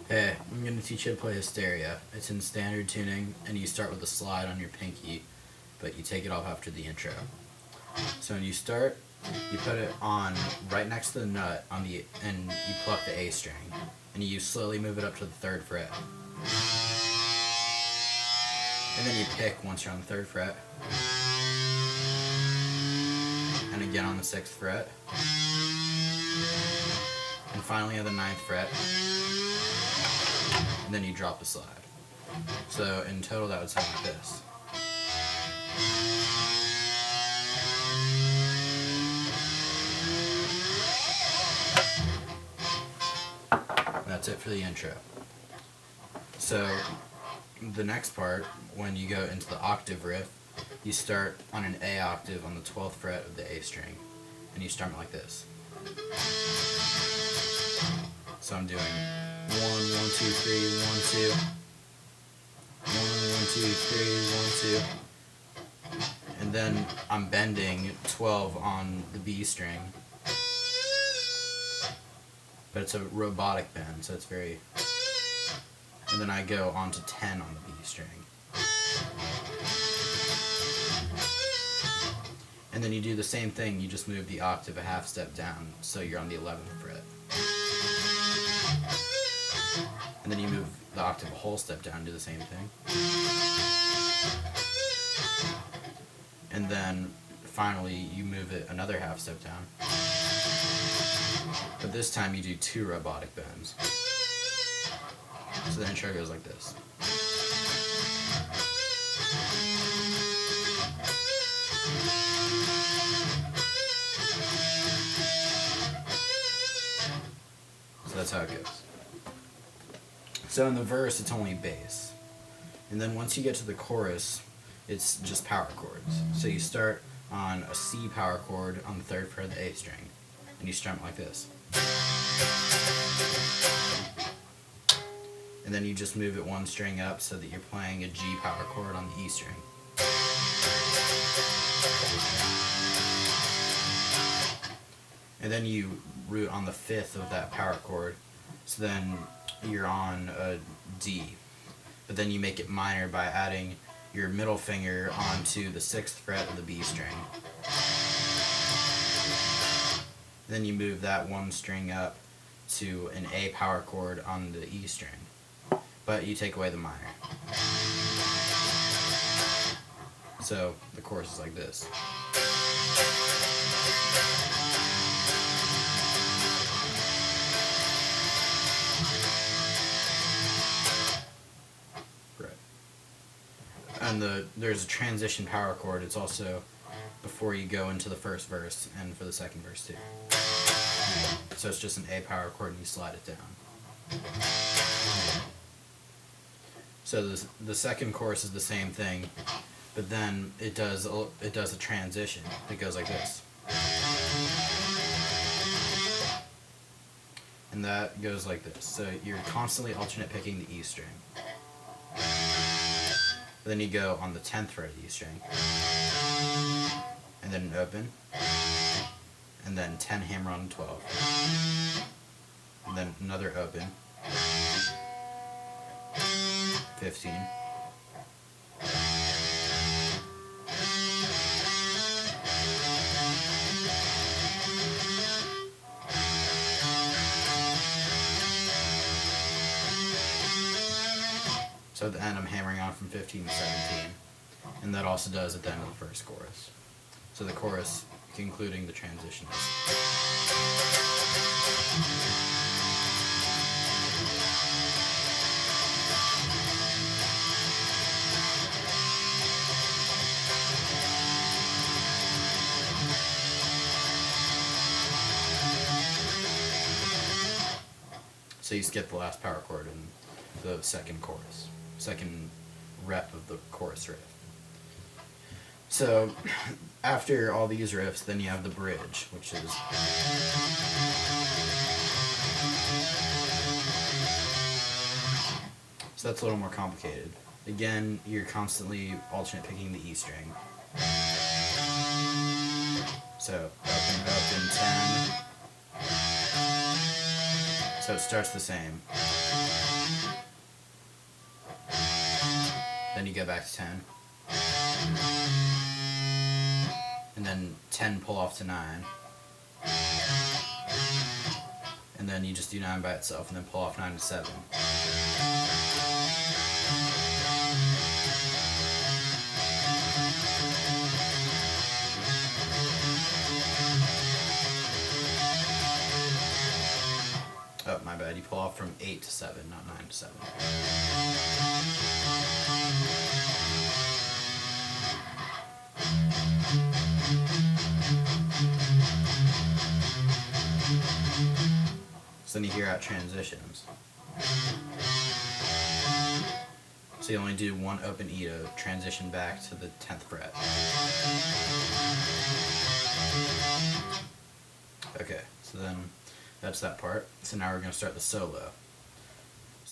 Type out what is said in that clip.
Hey, I'm going to teach you to play Hysteria. It's in standard tuning, and you start with a slide on your pinky, but you take it off after the intro. So when you start, you put it on right next to the nut and you pluck the A string, and you slowly move it up to the 3rd fret. And then you pick once you're on the 3rd fret, and again on the 6th fret, and finally on the 9th fret, and then you drop the slide. So in total that would sound like this. That's it for the intro. So the next part, when you go into the octave riff, you start on an A octave on the 12th fret of the A string, and you strum it like this. So I'm doing 1, 1, 2, 3, 1, 2. 1, 1, 2, 3, 1, 2. And then I'm bending 12 on the B string. But it's a robotic bend, so it's very... And then I go on to 10 on the B string. And then you do the same thing, you just move the octave a half step down, so you're on the 11th fret. And then you move the octave a whole step down and do the same thing. And then finally you move it another half step down. But this time you do 2 robotic bends. So the intro goes like this. So that's how it goes. So in the verse, it's only bass. And then once you get to the chorus, it's just power chords. So you start on a C power chord on the 3rd fret of the A string, and you strum it like this. And then you just move it 1 string up so that you're playing a G power chord on the E string. And then you root on the 5th of that power chord, so then you're on a D. But then you make it minor by adding your middle finger onto the 6th fret of the B string. And then you move that 1 string up to an A power chord on the E string. But you take away the minor. So the chorus is like this. Right. And there's a transition power chord. It's also before you go into the first verse and for the second verse too. So it's just an A power chord and you slide it down. So the second chorus is the same thing, but then it does a transition. It goes like this. And that goes like this. So you're constantly alternate picking the E string. Then you go on the 10th fret of the E string. And then an open. And then 10 hammer on 12. And then another open. 15. So at the end I'm hammering on from 15 to 17. And that also does at the end of the first chorus. So the chorus concluding the transition is... So you skip the last power chord in the second chorus, second rep of the chorus riff. So after all these riffs, then you have the bridge, which is... So that's a little more complicated. Again, you're constantly alternate picking the E string. So up in 10. So it starts the same. Then you go back to 10. And then 10 pull off to 9. And then you just do 9 by itself, and then pull off 9 to 7. Oh, my bad. You pull off from 8 to 7, not 9 to 7. So then you hear out transitions. So you only do one open E to transition back to the 10th fret. Okay, so then that's that part. So now we're going to start the solo.